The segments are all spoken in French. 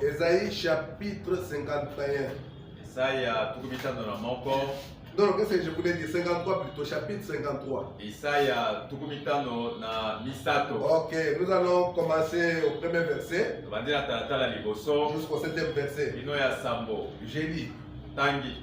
Esaïe chapitre 51. Isaya tukumitano na moko. Non, qu'est-ce que je voulais dire? 53 plutôt, chapitre 53. Isaya tukumitano na misato. Ok, nous allons commencer au premier verset Bandira talatala liboso. jusqu'au 7e verset. Ino ya sambo. Je lis. Tangi.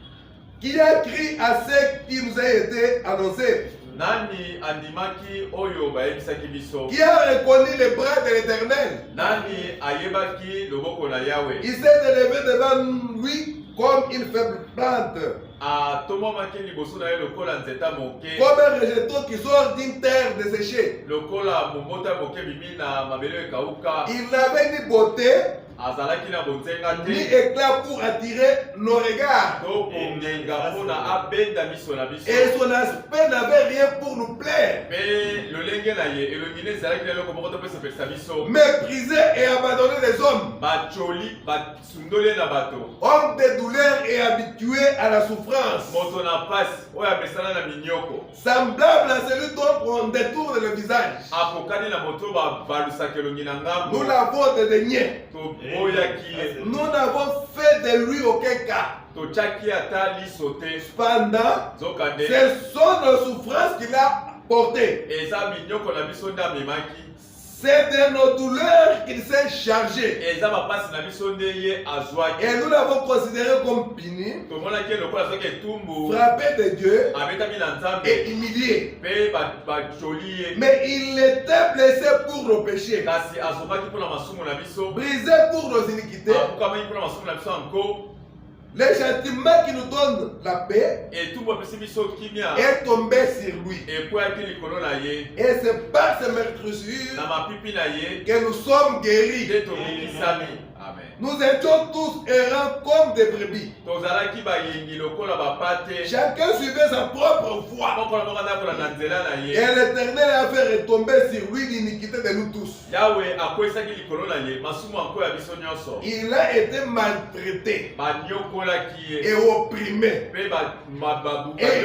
Qui a cru à ce qui nous a été annoncé? Nani andimaki oyo bayebisaki biso? Qui a reconnu les bras de l'Éternel? Nani ayebaki loboko na Yahweh? Il s'est élevé devant lui comme une faible plante, Atomamaki liboso na ye lokola nzeta moke. comme un rejeton qui sort d'une terre desséchée. Lokola momota moke bimi na mabele ekauka. Il n'avait ni beauté Azalaki na bonzenga ni te. éclat pour attirer nos regards. To kongenga mpona abenda miso na biso. Et son aspect n'avait rien pour nous plaire. Mais lolenge na ye elongi ne ezalaki na eloko moko to pesa pesa biso. Méprisé et abandonné des hommes. Bacholi basundoli na bato. Homme de douleur et habitué à la souffrance. Moto na pasi oyo apesana na minyoko. Semblable à celui dont on détourne le visage. Akokani na moto balusaka elongi na ngambo. Nous l'avons dédaigné. Toboyaki ye. Nous n'avons fait de lui aucun cas. Tochaki ata liso te. Cependant, Zokande. ce sont nos souffrances qu'il a portées. Eza minyoko na biso nde amemaki. C'est de nos douleurs qu'il s'est chargé. Eza bapasi na biso nde ye azwaki. Et nous l'avons considéré comme puni, Tomonaki lokola soki etumbu. frappé de Dieu Abetami na Nzambe. et humilié. Mpe bacholi ye. Mais il était blessé pour nos péchés, Kasi azokaki mpona masumu na biso. brisé pour nos iniquités. Abukamaki mpona masumu na biso anko. Le châtiment qui nous donne la paix Etumbu apesi biso kimia. est tombé sur lui. Ekweyaki likolo na ye. Et c'est par ses meurtrissures Na mapipi na ye. que nous sommes guéris. Nde tobikisami. Amen. Nous étions tous errants comme des brebis. Tozalaki bayengi lokola bapate. Chacun suivait sa propre voie. Moko na moko ndakola na nzela na Et ye. l'Éternel a fait retomber sur lui l'iniquité de nous tous. Yahweh akwesaki likolo na ye. Masumu anko ya biso nyonso. Il a été maltraité Banyokolaki ye. et opprimé. Mpe Et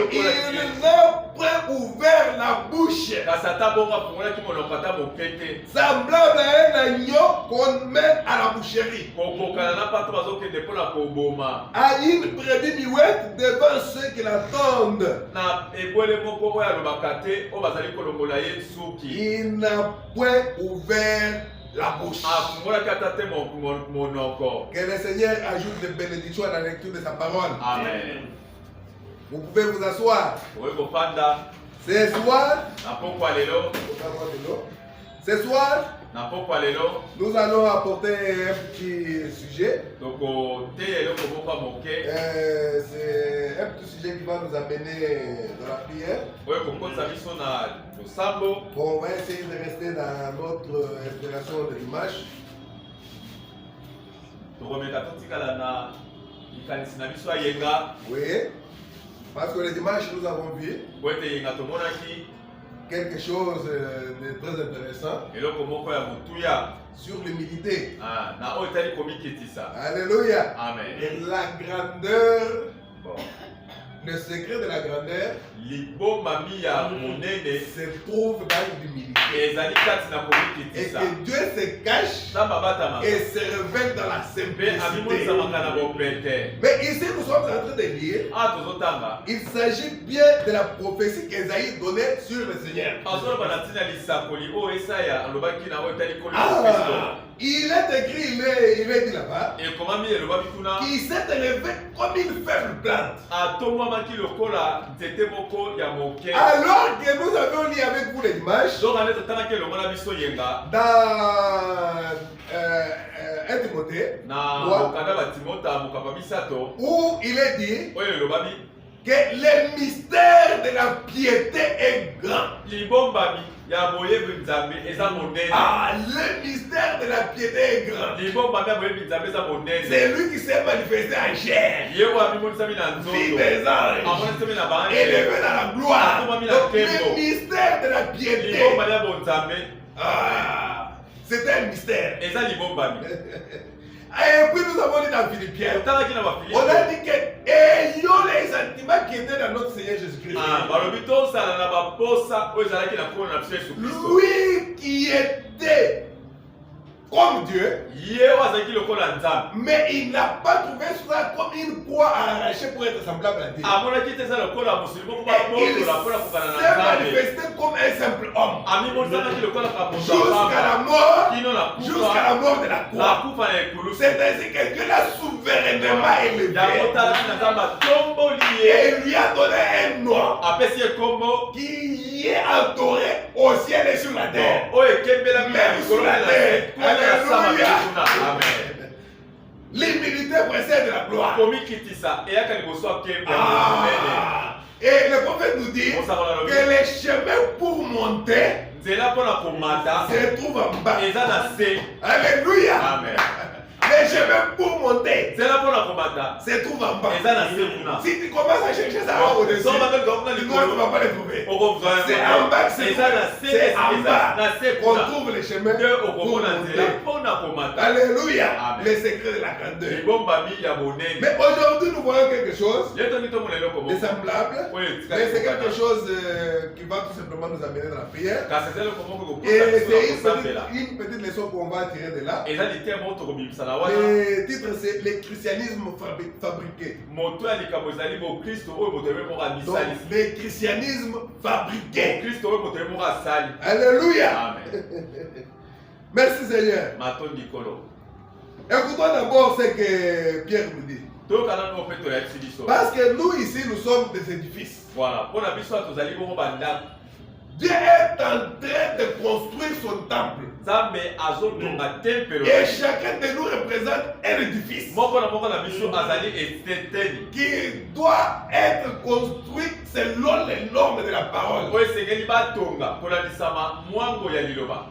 il n'a point ouvert la bouche. kasi ata bongo afungolaki monoko ata moke te. Semblable à un agneau qu'on mène à la boucherie. Kokokana na pato bazokende mpona koboma. À une brebis muette devant ceux qui l'attendent. Na ebwele moko oyo alobaka te oyo bazali kolongola ye suki. Il n'a point ouvert la bouche. Afungolaki ata te monoko. Que le Seigneur ajoute des bénédictions à la lecture de sa parole. Amen. Vous pouvez vous asseoir. Oyo kofanda Ce soir, na pokwa lelo. ce soir, Na pokwa lelo. nous allons apporter un petit sujet. Tokote eloko moko moke. C'est un petit sujet qui va nous amener dans la prière. Oyo kokosa biso na losambo. Bon, on va essayer de rester dans notre inspiration de l'image. Tokomeka totikala na likanisi na biso ayenga. Oui, parce que les dimanches, nous avons vu Po ete yenga tomonaki quelque chose de très intéressant eloko moko ya motuya. sur l'humilité. Na oyo etali komikitisa. Alléluia. Amen. Et la grandeur, Bon. le secret de la grandeur Libomami ya monene se trouve dans l'humilité. ezali kati na Et komikitisa. que Dieu se cache Nzambe abatama. et se révèle dans la Mpe simplicité. amimonisamaka na bopete. Mais ici, nous sommes en train de lire. Tozotanga. Il s'agit bien de la prophétie qu'Esaïe donnait sur le Seigneur. Azoloba na ntina lisakoli oyo Esaya alobaki na oyo etali koli Kristo. Il est écrit, il est dit là-bas, Ekomami elobaki kuna qu'il s'est élevé comme une faible plante. atomwamaki lokola nzete moko ya moke. Alors que nous avons lu avec vous les images Zonga nde totalaki elongo na biso yenga dans 1 Timothée, na Ouais. mokanda batimota mokamba misato où il est dit oyo elobami que le mystère de la piété est grand. libombami ya boyebi nzambe eza monene. Le mystère de la piété est grand. Libombami ya boyebi nzambe eza monene. C'est lui qui s'est manifesté en chair, Ye oyo amimonisami na fils nzoto des anges, amonisami na élevé baange dans la gloire. Akomami na Donc, nkembo. le mystère de la piété, libombami ya bonzambe c'est un mystère. eza libombami. Et puis nous avons dit dans Philippiens, otalaki na on a bafilipe dit que ayons les sentiments qui étaient dans notre Seigneur Jésus-Christ. balobi tosala na baposa oyo ezalaki na nkolo na biso yesu kristo. Lui qui était comme Dieu, mais il n'a pas trouvé cela comme une croix à arracher pour être semblable à Dieu. Il s'est manifesté comme un simple homme. Jusqu'à la mort de la croix. C'est ainsi que Dieu l'a souverainement élevé. Et il lui a donné un nom qui y est adoré au ciel et sur la terre. Même sur la terre. Alléluia. L'humilité précède la gloire. Et le prophète nous dit que les chemins pour monter se trouvent en bas. Alléluia. Amen. Les chemins pour monter se trouvent en bas. Si tu commences à chercher ça au-dessus, tu ne vas pas les trouver. C'est en bas que c'est en bas qu'on trouve les chemins pour monter. Alléluia. Les secrets de la grandeur. Mais aujourd'hui, nous voyons quelque chose de semblable. Mais c'est quelque chose qui va tout simplement nous amener dans la prière. Et c'est une petite leçon qu'on va tirer de là. Le titre c'est le christianisme fabriqué. Donc, le christianisme fabriqué. Alléluia. Merci Seigneur. Écoutons d'abord ce que Pierre nous dit. Parce que nous ici nous sommes des édifices. Dieu est en train de construire son temple. Et chacun de nous représente un édifice qui doit être construit selon les normes de la parole.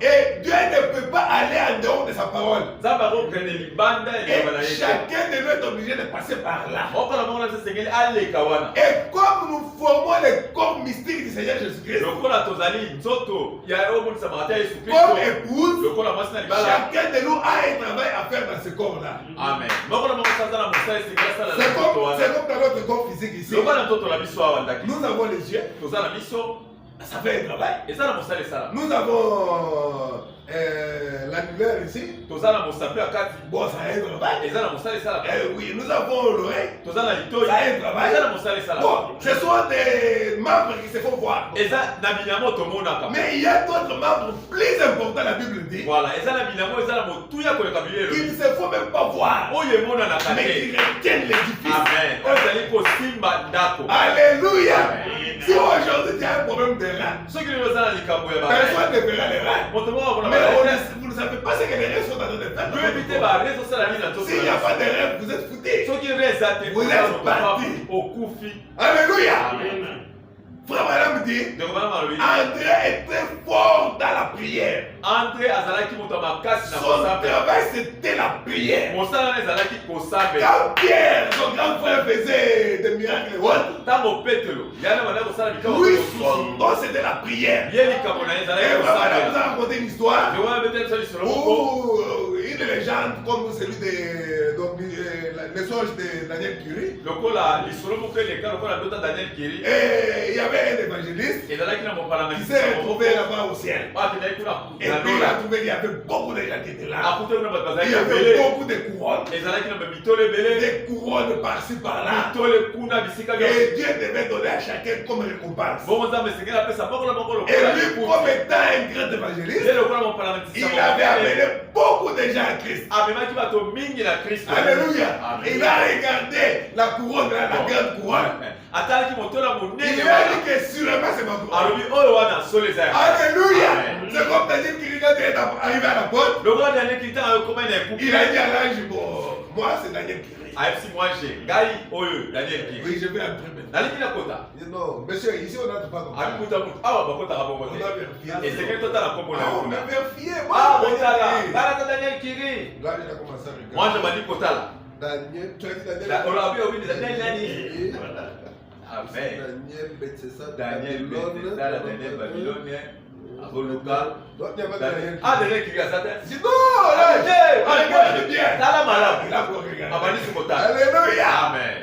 Et Dieu ne peut pas aller en dehors de sa parole. Et chacun de nous est obligé de passer par là. Et comme nous formons le corps mystique du Seigneur Jésus-Christ, comme épouse, chacun de nous a un travail à faire dans ce corps-là. Amen. C'est comme dans notre corps physique ici. Nous avons les yeux. Ça fait un travail. Nous avons l'annulaire ici. Bon, ça a un travail. Oui, nous avons l'oreille. Ça a un travail. Bon, ce sont des membres qui se font voir. Mais il y a d'autres membres plus importants, la Bible dit, qui ne se font même pas voir, mais qui retiennent l'édifice. Alléluia. Si aujourd'hui tu as un problème de rein, personne ne verra les reins. Mais vous ne savez pas ce que les reins sont en train de faire. S'il n'y a pas de reins, vous êtes foutus. Vous êtes partis. Alléluia. Frère Madame dit, André était fort dans la prière. Son travail c'était la prière. Quand Pierre, son grand frère, faisait des miracles et autres, lui, son nom c'était la prière. Et Frère Madame nous a raconté une histoire où une légende comme celui de le songe de Daniel Curie. Et il y avait un évangéliste qui s'est retrouvé là-bas au ciel. Et puis il a trouvé qu'il y avait beaucoup de gens qui étaient là. Il y avait beaucoup de couronnes. Des couronnes par-ci par-là. Et Dieu devait donner à chacun comme récompense. Et lui, comme étant un grand évangéliste, il avait amené beaucoup de gens à Christ. Alléluia. Il a regardé la couronne, la grande couronne. Il a dit que sûrement c'est ma couronne. Alléluia. C'est comme Daniel qui regarde est arrivé à la porte. Il a dit à l'ange, bon, moi c'est Daniel qui regarde. Oui, je vais entrer maintenant. Non, monsieur, ici on n'entre pas comme ça. On a vérifié. On a vérifié. Là, il a commencé à regarder. Daniel, tu as dit Daniel. Amen. Daniel Babylonien. Aboluka. Daniel. Daniel qui a ça. Alléluia. Amen.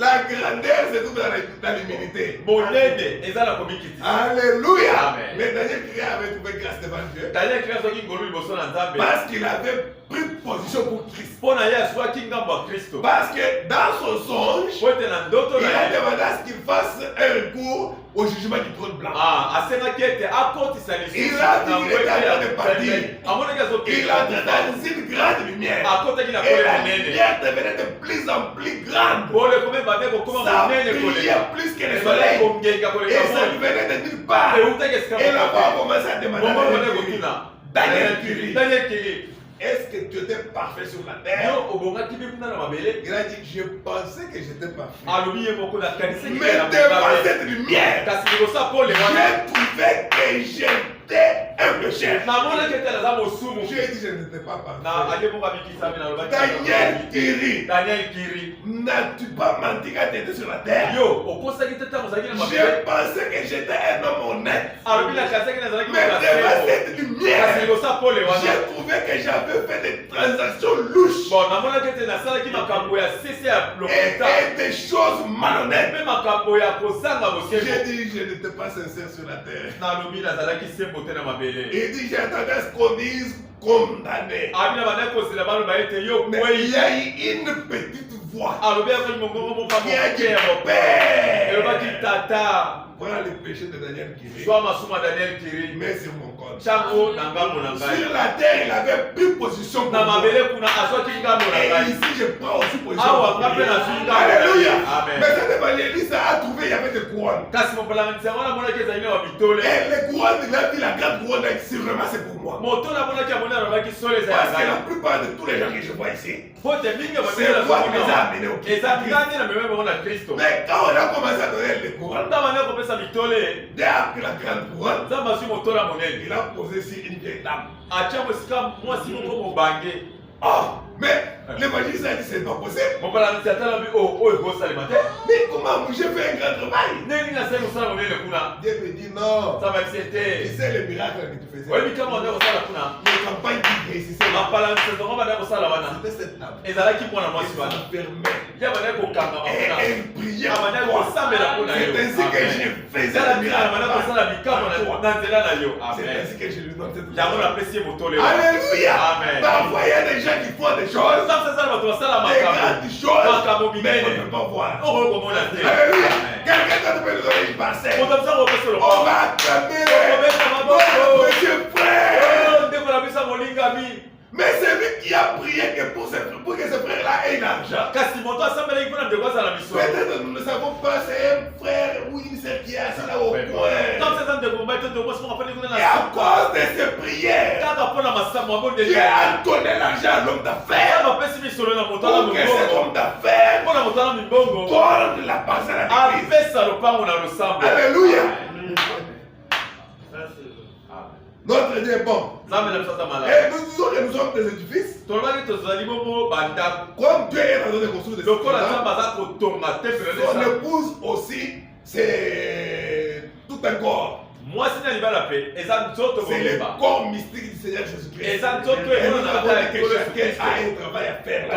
La grandeur se trouve dans l'humilité. Alléluia. Amen. Mais Daniel avait trouvé grâce devant Dieu. Parce qu'il avait pris position pour Christ. Parce que dans son songe, il a demandé à ce qu'il fasse un recours au jugement du trône blanc. Il a dit qu'il était en train de partir. Il a entré dans une grande lumière. Et la lumière devenait de plus en plus grande. Ça brillait plus que le soleil. Et ça ne venait de nulle part. Et là-bas, on commençait à demander Daniel Curie. Est-ce que tu étais parfait sur la terre? Il a dit, je pensais que j'étais parfait. Mais devant cette lumière, j'ai trouvé que j'étais un pécheur. J'ai dit, je n'étais pas parfait. Daniel Curie, n'as-tu pas menti quand tu étais sur la terre? Je pensais que j'étais un homme honnête. Mais devant cette lumière, j'ai trouvé que j'avais fait des transactions louches et des choses malhonnêtes. J'ai dit, je n'étais pas sincère sur la terre. Il dit, j'attendais à ce qu'on dise condamné. Mais il y a eu une petite voix qui a dit, Père, prends le péché de Daniel Curie, mets sur mon compte. Sur la terre, il avait plus position pour moi. Et ici, je prends aussi position pour lui. Alléluia. Mais cet évangéliste a trouvé, il y avait des couronnes. Et les couronnes, il a dit, la grande couronne, c'est vraiment c'est pour moi. Parce que la plupart de tous les gens que je vois ici, c'est moi qui les a amenés au Christ. Mais quand on a commencé à donner les couronnes, dès après la grande couronne, il a posé sur une vieille dame. Mais l'évangéliste a dit c'est pas possible. Mais comment j'ai fait un grand travail? Dieu me dit non. Tu sais le miracle que tu faisais. Les campagnes qui réussissaient. C'était cette table. Et ça fermait. Et elle priait. C'est ainsi que je faisais le miracle. C'est ainsi que je lui donne cette table. Alléluia. Parfois il y a des gens qui font des choses. Des grandes choses, mais on ne peut pas voir. Alléluia. Quelqu'un d'autre peut nous donner une parcelle. On va acclamer notre monsieur frère. Mais c'est lui qui a prié que pour que ce frère-là ait l'argent. Peut-être nous ne savons pas, c'est un frère ou une sœur qui est assis là au coin. Et à cause de ces prières, Dieu a donné l'argent à l'homme d'affaires. Pour que cet homme d'affaires donne la parcelle à l'église. Alléluia. Notre Dieu est bon. Et nous disons que nous sommes des édifices. Comme Dieu est en train de construire des édifices, son épouse aussi, c'est tout un corps. C'est le corps mystique du Seigneur Jésus-Christ. Et nous avons que chacun a un travail à faire là.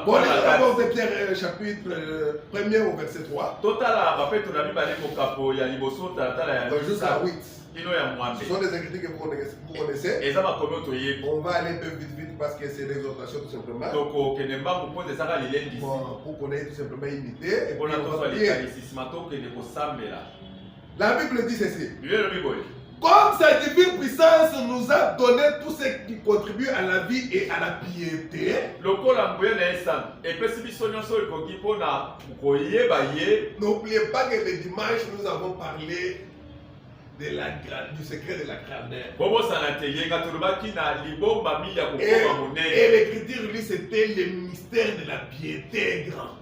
Bon, nous avons de Pierre chapitre 1er au verset 3. Jusqu'à 8. Ce sont des écritures que vous connaissez. On va aller un peu vite parce que c'est l'exhortation tout simplement. Pour qu'on ait tout simplement imité. Et puis on va prier. La Bible dit ceci. Comme sa divine puissance nous a donné tout ce qui contribue à la vie et à la piété. N'oubliez pas que le dimanche nous avons parlé du secret de la grandeur. Et l'écriture lui c'était le mystère de la piété grand.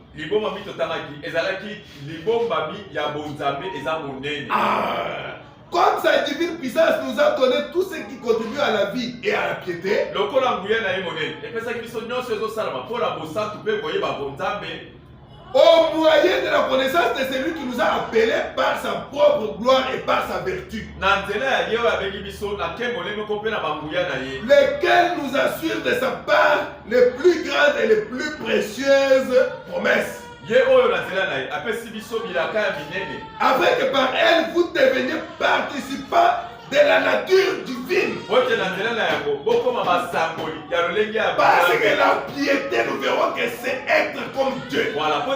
Comme sa divine puissance nous a donné tout ce qui contribue à la vie et à la piété. Au moyen de la connaissance de celui qui nous a appelés par sa propre gloire et par sa vertu. Lequel nous assure de sa part les plus grandes et les plus précieuses promesses. Afin que par elles, vous deveniez participants de la nature divine. Parce que la piété, nous verrons que c'est être comme Dieu. Quand on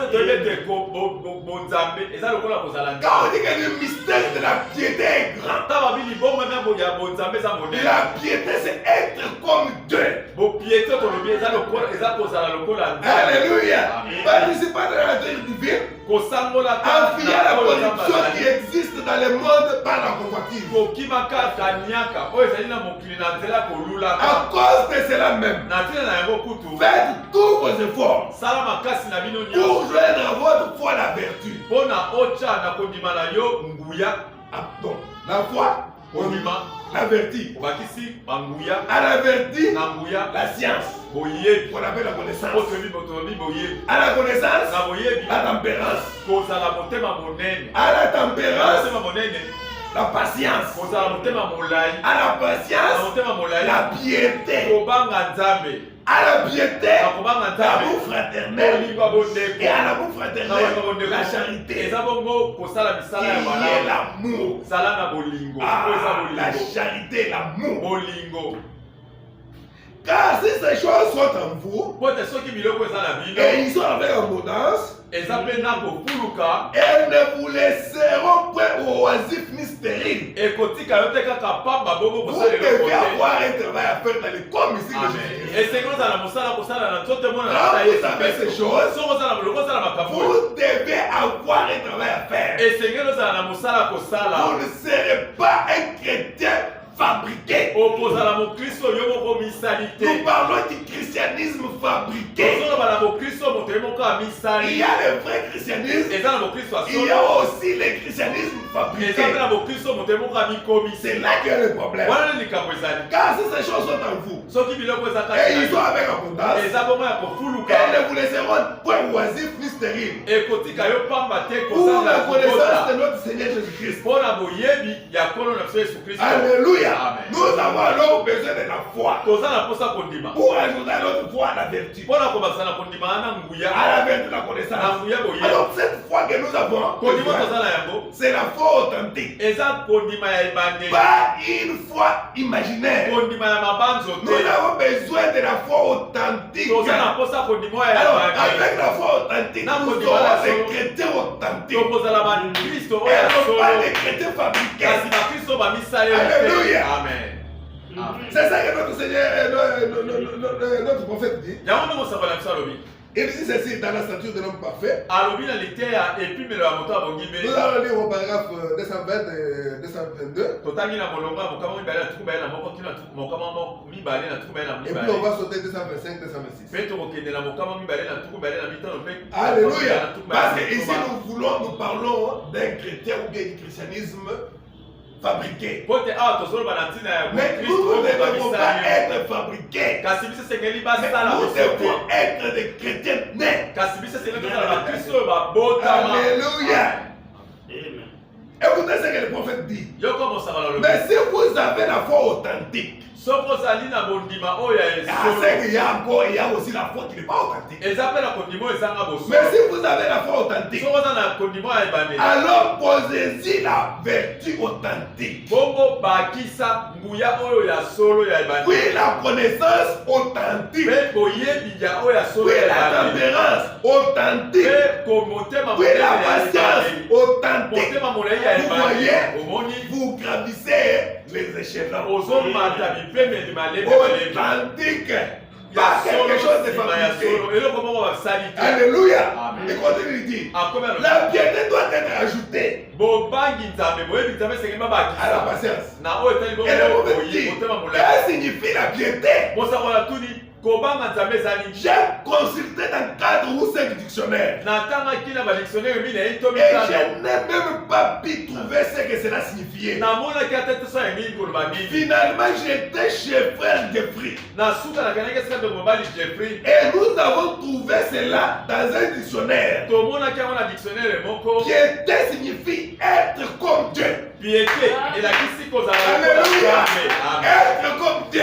dit que le mystère de la piété est grand, la piété c'est être comme Dieu. Alléluia. Participant de la nature divine, en fuyant la corruption qui existe dans le monde par la convoitise. À cause de cela même, faites tous vos efforts pour joindre à votre foi la vertu. Donc, la foi, la vertu. À la vertu, la science. On appelle la connaissance. À la connaissance, la tempérance. À la tempérance, la patience. À la patience, la piété. À la piété, l'amour fraternel. Et à l'amour fraternel, la charité. Qui est l'amour. La charité, l'amour. Car si ces choses sont en vous, et ils sont avec abondance, elles ne vous laisseront point oisifs ni stériles. Vous devez avoir un travail à faire dans les commissions de Jésus. Quand vous avez ces choses, vous devez avoir un travail à faire. Vous ne serez pas un chrétien fabriqué. Nous parlons du christianisme fabriqué. Il y a le vrai christianisme. Il y a aussi le christianisme fabriqué. C'est là qu'il y a le problème. Car si ces choses sont en vous, et ils sont avec abondance, elles ne vous laisseront point oisifs ni stériles. Pour la connaissance de notre Seigneur Jésus-Christ. Alléluia. Amen. Nous avons alors besoin de la foi pour ajouter à notre foi la vertu. À la vertu, la connaissance. Alors cette foi que nous avons, c'est la foi authentique. Pas une foi imaginaire. Nous avons besoin de la foi authentique. Alors avec la foi authentique, nous aurons des chrétiens authentiques. Et non pas des chrétiens fabriqués. Alléluia. Amen. C'est ça que notre Seigneur, notre prophète dit. Il dit ceci dans la stature de l'homme parfait. Nous allons lire au paragraphe 220 et 222. Et puis on va sauter 225, 226. Alléluia. Parce que ici nous parlons d'un chrétien ou bien du christianisme fabriqué. Mais nous ne devons pas être fabriqués. Nous devons être des chrétiens nés. Alléluia. Écoutez ce que le prophète dit. Mais si vous avez la foi authentique, il y a aussi la foi qui n'est pas authentique. Mais si vous avez la foi authentique, alors posez-y la vertu authentique. Oui, la connaissance authentique. Oui, la tempérance authentique. Oui, la patience authentique. Vous voyez, vous gravissez les échelons. Authentique. Pas quelque chose de fabriqué. Alléluia. Et continue de dire, la piété doit être ajoutée à la patience. Et le prophète dit, qu'est-ce que signifie la piété? J'ai consulté dans 4 ou 5 dictionnaires. Et je n'ai même pas pu trouver ce que cela signifiait. Finalement, j'étais chez frère Jeffrey. Et nous avons trouvé cela dans un dictionnaire qui était signifie être comme Dieu. Alléluia. Être comme Dieu. Dieu.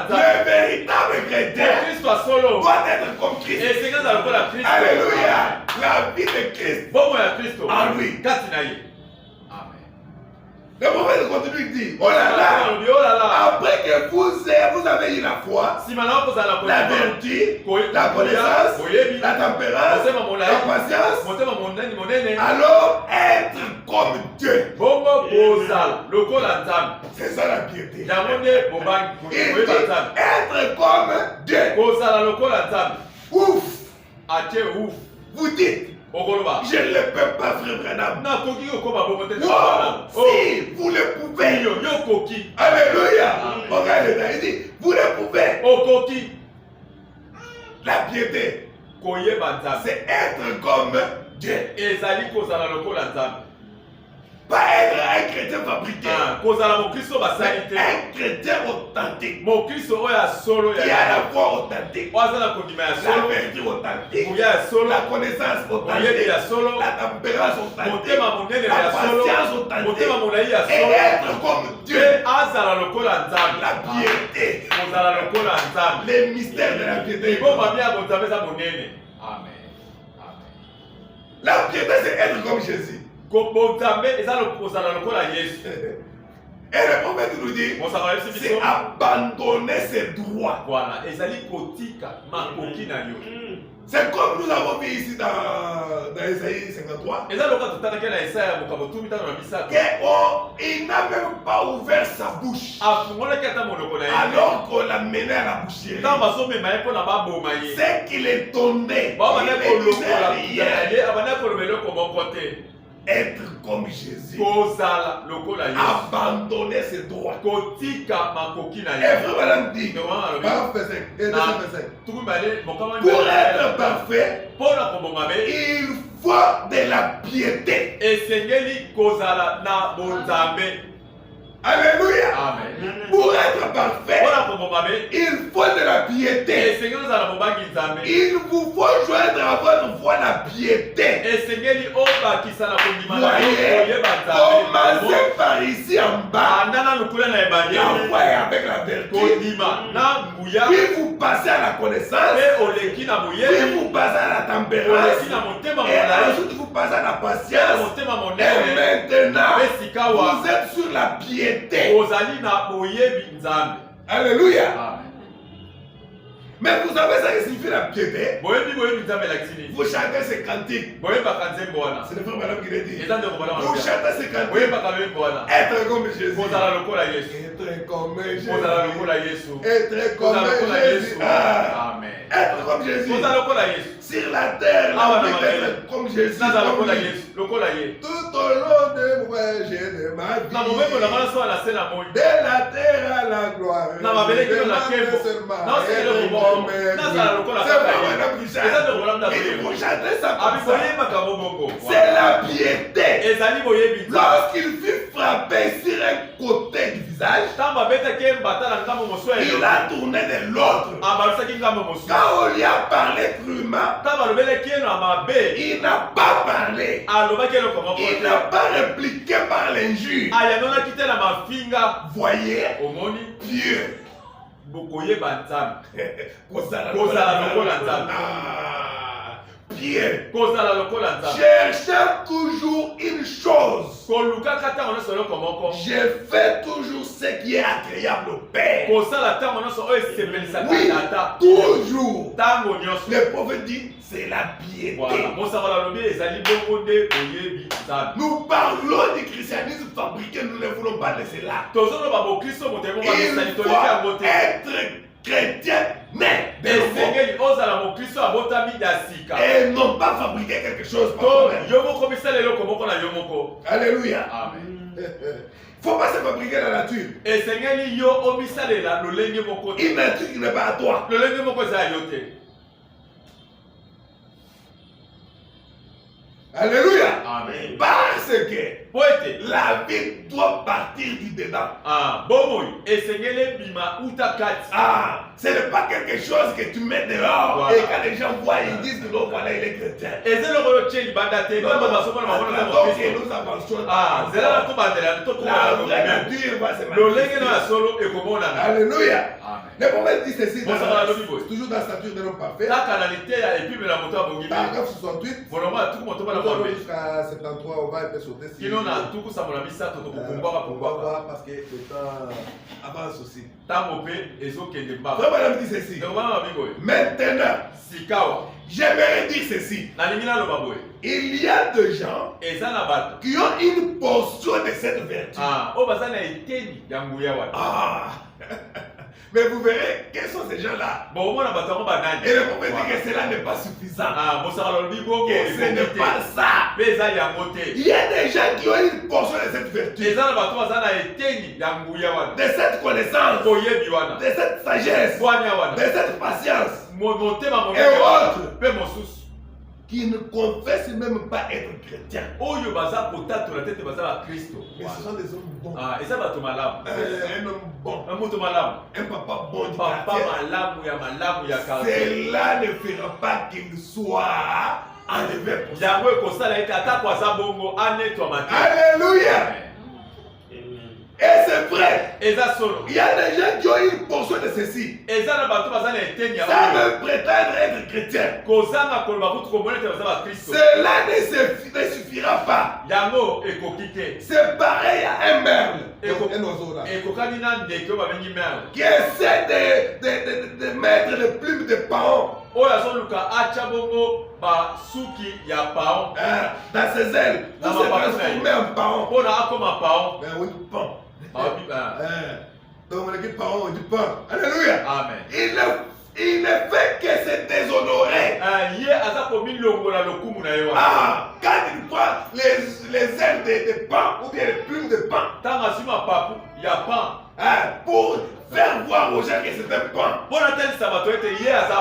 Le véritable chrétien doit être comme Christ. Alléluia. La vie de Christ en lui. Le prophète continue de dire, oh là là, après que vous avez eu la foi, la vertu, la connaissance, la tempérance, la patience, alors être comme Dieu. C'est ça la piété. Il dit être comme Dieu. Ouf. Vous dites, je ne le peux pas, frère Branham. Non, si vous le pouvez. Alléluia. Regardez, il dit, vous le pouvez. La piété, c'est être comme Dieu. Pas être un chrétien fabriqué. Un chrétien authentique. Qui a la foi authentique. La vertu authentique. La connaissance authentique. La tempérance authentique. La patience authentique. Et être comme Dieu. La piété. Les mystères de la piété. La piété, c'est être comme Jésus. Et le prophète nous dit, c'est abandonner ses droits. C'est comme nous avons vu ici dans Isaïe 53. Il n'a même pas ouvert sa bouche. Alors qu'on l'a mené à la boucherie. C'est qu'il est tombé. Être comme Jésus. Abandonner ses droits. Et frère Madame dit, pour être parfait, il faut de la piété. Alléluia. Amen. Pour être parfait, il faut de la piété. Il vous faut joindre à votre foi la piété. Voyez, commencez par ici en bas. La foi est avec la vertu. Puis vous passez à la connaissance. Puis vous passez à la tempérance. Et ensuite vous passez à la patience. Et maintenant, vous êtes sur la piété. Alléluia. Mais vous savez ça que signifie la piété? Vous chantez ces cantiques. C'est le frère Madame qui l'a dit. Vous chantez ces cantiques. Être comme Jésus. Être comme Jésus. Être comme Jésus. Amen. Être comme Jésus. Sur la terre, la vie d'être comme Jésus. Tout au long de moi, j'ai de ma vie. De la terre à la gloire. C'est la piété. Lorsqu'il fut frappé sur un côté du visage, il a tourné de l'autre. Quand on lui a parlé crûment, il n'a pas parlé. Il n'a pas répliqué par l'injure. Voyez, Dieu. Pierre, cherchant toujours une chose. Je fais toujours ce qui est agréable au Père. Oui, toujours. Le prophète dit, c'est la piété. Nous parlons du christianisme fabriqué, nous ne voulons pas de cela. Il faut être chrétien, mais et non pas fabriquer quelque chose. Alléluia. Amen. Il ne faut pas se fabriquer la nature. Une nature qui n'est pas à toi. Alléluia. Amen. Parce que Poète. la vie doit partir du dedans. Bomoy. Esengele bima utakati. Ce n'est pas quelque chose que tu mets dehors. Voilà. Et quand les gens voient, ils disent que non, voilà, il est chrétien. Et c'est le rôle de Bandate. Donc, nous avançons. C'est là que la vraie nature va se manifester. Alléluia. Le prophète dit ceci. Toujours dans la stature de l'homme parfait. Paragraphe 68. Nous allons jusqu'à 73, on va un peu sauter. Pourquoi? Parce que le temps avance aussi. Madame dit ceci. Maintenant, j'aimerais dire ceci. Il y a des gens qui ont une portion de cette vertu. Mais vous verrez, quels sont ces gens-là? Et le prophète dit que cela n'est pas suffisant. Que ce n'est pas ça. Il y a des gens qui ont une portion de cette vertu. De cette connaissance. De cette sagesse. De cette patience. Et autres. Qui ne confessent même pas être chrétiens. Mais ce sont des hommes bons. Un homme bon. Un papa bon du quartier. Cela ne fera pas qu'il soit enlevé pour ça. Alléluia. Et c'est vrai. Il y a des gens qui ont une portion de ceci. Ça me prétendre être chrétien. Cela ne suffira pas. C'est pareil à un merle. Un oiseau là. Qui essaie de mettre les plumes de paon dans ses ailes. Pour se transformer en paon. Ben oui, paon. Donc on a dit paon, on dit pain. Alléluia. Amen. Il ne fait que se déshonorer. Quand il prend les ailes de pain ou bien les plumes de pain pour faire voir aux gens que c'est un pain.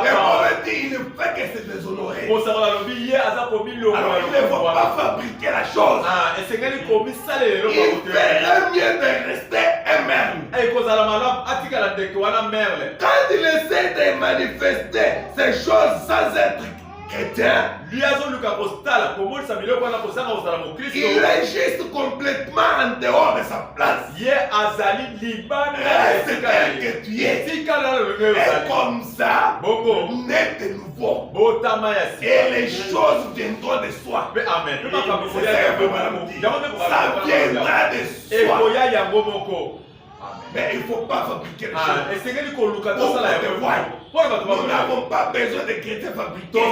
Et on va dire il ne fait que se déshonorer. Alors il ne faut pas fabriquer la chose. Il ferait mieux de rester un merle. Quand il essaie de manifester ces choses sans être chrétien, il est juste complètement en dehors de sa place. Reste tel que tu es. Et comme ça, naît de nouveau. Et les choses viendront de soi. Ça viendra de soi. Mais il ne faut pas fabriquer les choses. Nous n'avons pas besoin de chrétiens fabriqués.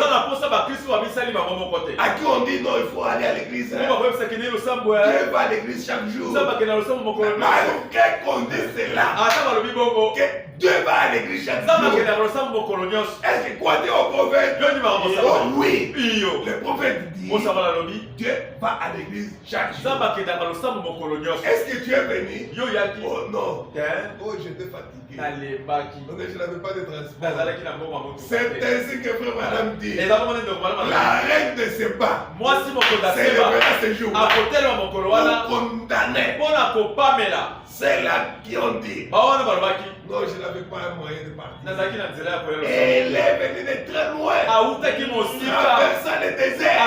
À qui on dit non, il faut aller à l'église. Dieu va à l'église chaque jour. Malgré qu'on dise cela, que Dieu va à l'église chaque jour. Est-ce que quoi dit au prophète? Oh oui. Le prophète dit Dieu va à l'église chaque jour. Est-ce que tu es venu? Oh non. Oh, j'étais fatigué. Donc je n'avais pas de transport. C'est ainsi que frère madame dit. La reine de Séba célébrera ce jour pour condamner. C'est là qui ont dit. Non, je n'avais pas un moyen de partir. Et elle est venue de très loin. Traversant le désert.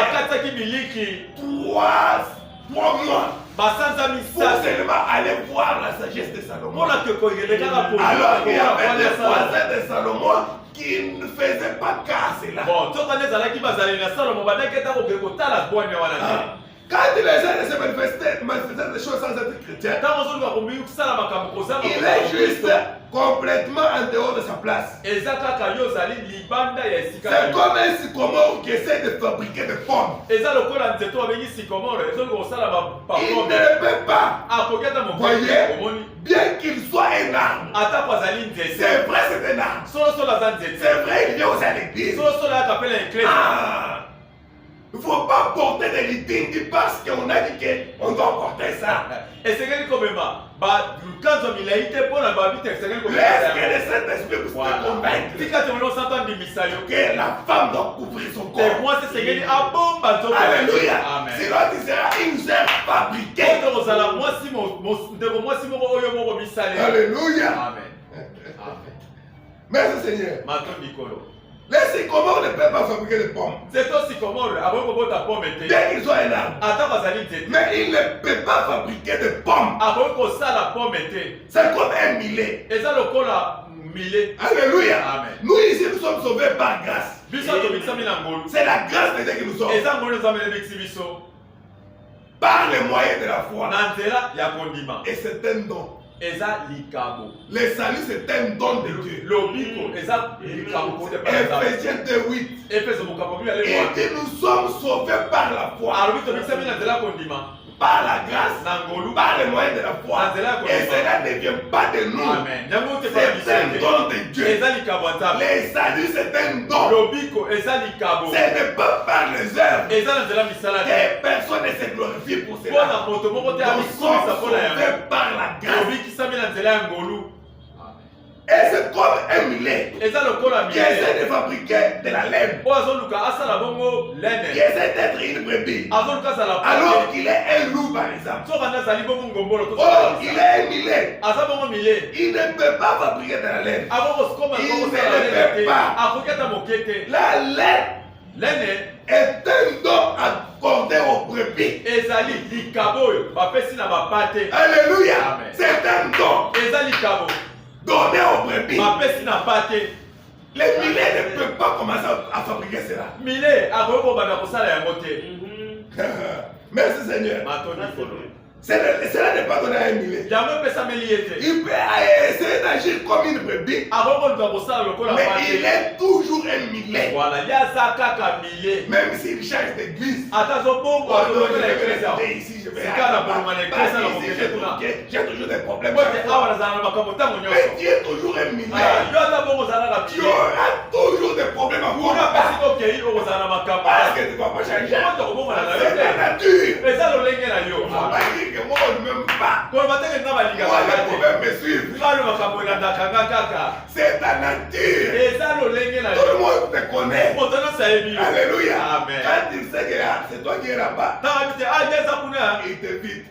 3 mois. Pour seulement aller voir la sagesse de Salomon. Alors il y avait des voisins de Salomon qui ne faisaient pas cas à cela. Quand les gens se manifestaient des choses sans être chrétien, il est juste complètement en dehors de sa place. C'est comme un sycomore qui essaie de fabriquer des pommes. Il ne le peut pas. Voyez, bien qu'il soit un arbre, c'est vrai, c'est un arbre. C'est vrai, il vient aussi à l'église. Il ne faut pas porter des litines parce qu'on a dit qu'on doit porter ça. Et c'est quelque chose quand on il a été pour la babite, c'est quelque chose. Laisse que le Saint-Esprit vous convainque que la femme doit couvrir son corps. Alléluia. Sinon tu seras une sœur fabriquée. Alléluia. Amen. Merci Seigneur. Les sycomores ne peuvent pas fabriquer de pommes. Bien qu'ils soient un arbre. Mais ils ne peuvent pas fabriquer de pommes. C'est comme un millet. Alléluia. Amen. Nous ici nous sommes sauvés par grâce. C'est la grâce de Dieu qui nous sauve. Par le moyen de la foi. Et c'est un don. Le salut c'est un don de Dieu. Ephésiens 2:8. Et que nous sommes sauvés par la foi. Par la grâce, par le moyen de la foi. Et cela ne vient pas de nous. C'est un don de Dieu. Le salut c'est un don. Ce n'est pas par les œuvres. Et personne ne se glorifie pour cela. Nous sommes sauvés par la grâce. Et c'est comme un millet qui essaie de fabriquer de la laine, qui essaie d'être une brebis, alors qu'il est un loup par exemple. Or, il est un millet. Il ne peut pas fabriquer de la laine. Il ne le peut pas. La laine est un don accordé aux brebis. Alléluia. C'est un don donné aux brebis. Les millets ne peuvent pas commencer à fabriquer cela. Merci Seigneur. Cela n'est pas donné à un millet. Il peut essayer d'agir comme une brebis, mais il est toujours un millet. Même s'il change d'église. Ici, je vais j'ai toujours des problèmes. Mais tu es toujours un millet. Tu auras toujours des problèmes à voir. Parce que tu ne vas pas changer. C'est la nature. Que moi on ne m'aime pas. Moi les problèmes me suivent. C'est ta nature. Tout le monde te connaît. Alléluia. Amen. Quand il sait que c'est toi qui es là-bas, il t'évite.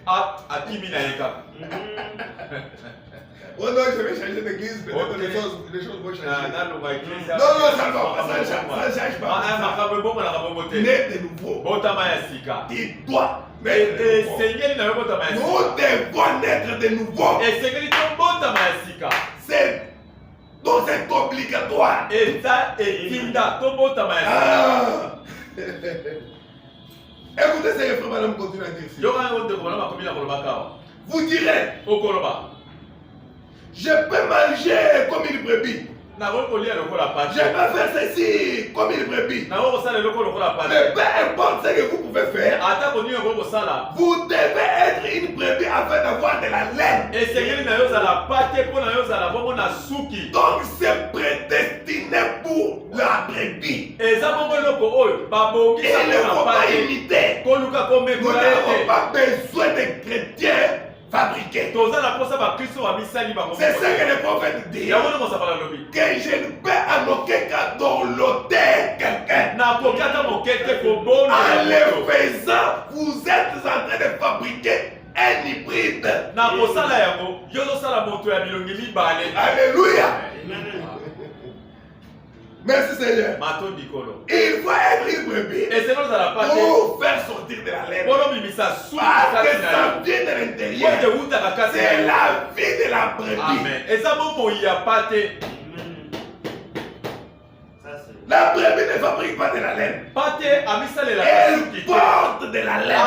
Oh non, je vais changer d'église, peut-être les choses vont changer. Non, ça ne va pas, ça ne change pas. Né de nouveau. Tu dois. Nous devons naître de nouveau. Donc c'est obligatoire. Écoutez, c'est frère madame continue à dire. Vous direz, je peux manger comme une brebis. Je peux faire ceci comme une brebis. Mais peu importe ce que vous pouvez faire, vous devez être une brebis afin d'avoir de la laine. Donc c'est prédestiné pour la brebis. Il ne faut pas imiter. Nous n'avons pas besoin de chrétiens fabriqués. C'est ce que le prophète dit. Que je ne peux en aucun cas downloader quelqu'un. En le faisant, vous êtes en train de fabriquer un hybride. Alléluia. Merci Seigneur. Il faut être une brebis pour faire sortir de la laine. Parce que ça vient de l'intérieur. C'est la vie de la brebis. La brebis ne fabrique pas de la laine. Elle porte de la laine.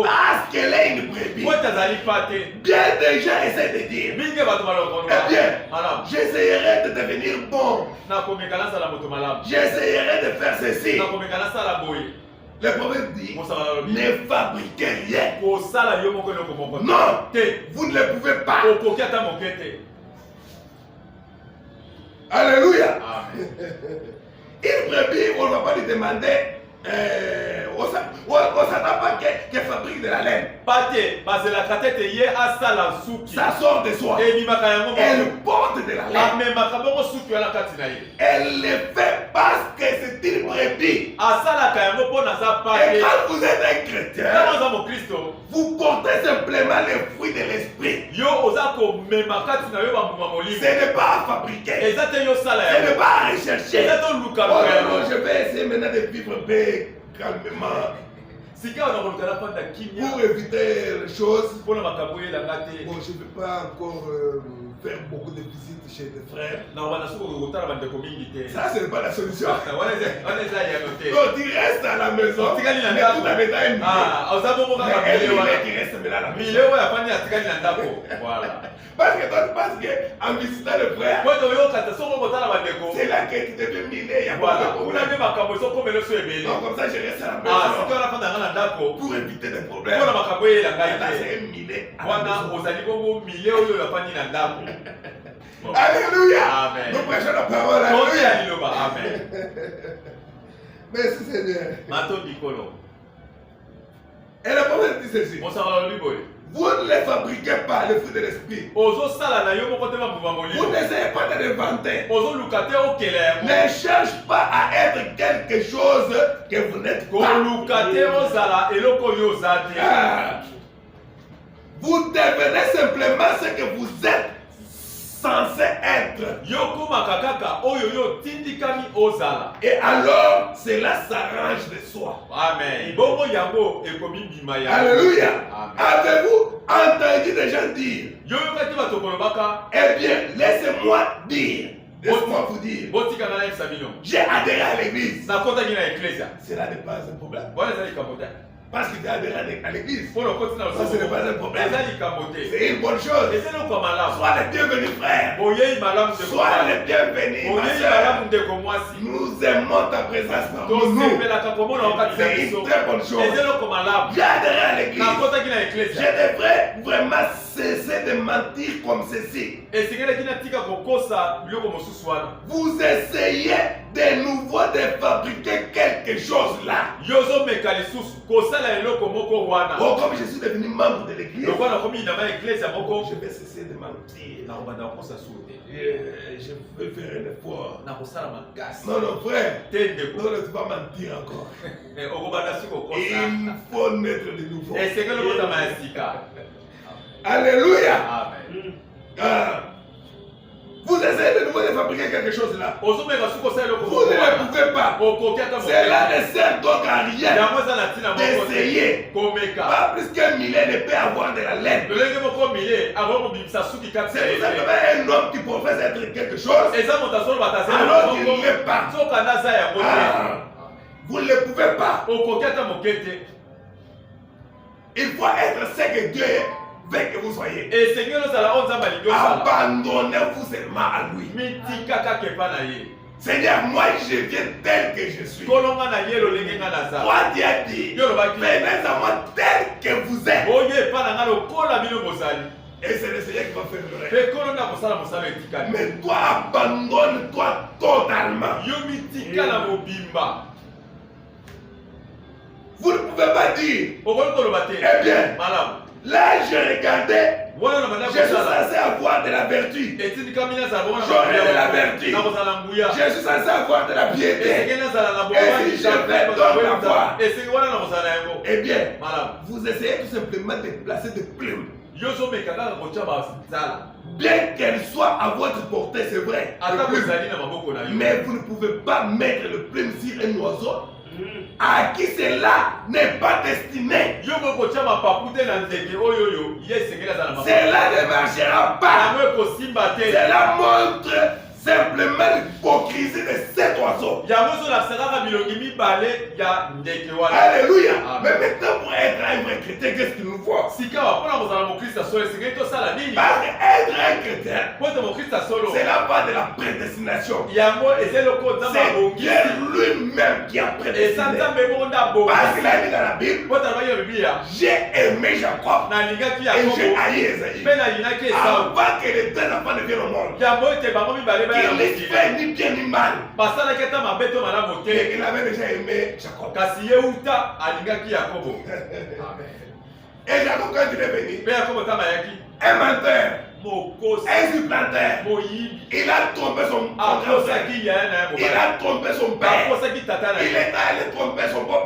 Parce qu'elle est une brebis. Bien des gens essaient de dire, eh bien, j'essayerai de devenir bon. J'essayerai de faire ceci. Le prophète dit, ne fabriquez rien. Non, vous ne le pouvez pas. Alléluia. Une brebis, on ne va pas lui demander On s'attend pas qu'elle fabrique de la laine. Ça sort de soi. Elle porte de la laine. Elle le fait parce que c'est une brebis. Et quand vous êtes un chrétien, vous portez simplement les fruits de l'esprit. Ce n'est pas à fabriquer. Ce n'est pas à rechercher. Oh non, je vais essayer maintenant de vivre un peu calmement. Pour éviter les choses. Bon, je ne peux pas encore faire beaucoup de visites chez des frères. Ça, ce n'est pas la solution. Donc, tu restes à la maison. Mais tout en étant un millet qui reste maintenant à la maison. Parce que toi, tu penses qu'en visitant le frère, c'est là que tu deviens millet. Donc, comme ça, je reste à la maison. Pour éviter des problèmes. Là, c'est un millet. Alléluia. Nous prêchons la parole. Alléluia. Merci Seigneur. Et la parole dit ceci. Vous ne les fabriquez pas, les fruits de l'esprit. Vous n'essayez pas de les vanter. Ne cherche pas à être quelque chose que vous n'êtes pas. Vous devenez simplement ce que vous êtes censé être. Et alors, cela s'arrange de soi. Amen. Alléluia. Avez-vous entendu des gens dire? Eh bien, laissez-moi dire. Laissez-moi vous dire. J'ai adhéré à l'église. Cela n'est pas un problème. Parce qu'il a adhéré à l'église. Ça, ce n'est pas un problème. C'est une bonne chose. Sois le bienvenu, frère. Sois le bienvenu, ma soeur. Nous aimons ta présence parmi nous. C'est une très bonne chose. J'ai adhéré à l'église. Je devrais vraiment cesser de mentir comme ceci. Vous essayez de nouveau de fabriquer quelque chose là. Oh, comme je suis devenu membre de l'église, je vais cesser de mentir. Je vais faire un effort. Non, non, frère. Non, ne pas mentir encore. Il faut naître de nouveau. Alléluia. Vous essayez de nouveau de fabriquer quelque chose là. Vous ne le pouvez pas. Cela ne sert donc à rien d'essayer. Pas plus qu'un millet ne peut avoir de la laine. C'est simplement un homme qui professe être quelque chose. Alors il ne l'est pas. Vous ne le pouvez pas. Il faut être ce que Dieu veut que vous soyez. Abandonnez-vous seulement à lui. Seigneur, moi je viens tel que je suis. Toi tu as dit, venez à moi tel que vous êtes. Et c'est le Seigneur qui va faire le reste. Mais toi, abandonne-toi totalement. Vous ne pouvez pas dire, eh bien, là je regardais, je suis censé avoir de la vertu. J'aurai de la vertu. Je suis censé avoir de la piété. Et si je vais donc l'avoir, eh bien, vous essayez tout simplement de placer des plumes. Bien qu'elle soit à votre portée, c'est vrai. Mais vous ne pouvez pas mettre le plume sur un oiseau à qui cela n'est pas destiné. Cela ne marchera pas. Cela montre simplement l'hypocrisie de cet oiseau. Alléluia. Mais maintenant, pour être un vrai chrétien, qu'est-ce qu'il nous faut? Parce qu'être un chrétien, cela va de la prédestination. C'est Dieu lui-même lui-même qui a prédestiné. Parce qu'il a dit dans la Bible, j'ai aimé Jacob et j'ai haï Esaïe. Avant que les deux enfants ne viennent au monde, qu'il ne fait ni bien ni mal. Et il avait déjà aimé Jacob. Et Jacob, quand il est venu, un menteur, un supplanteur, il a trompé son père. Il a trompé son père. Il est allé tromper son père.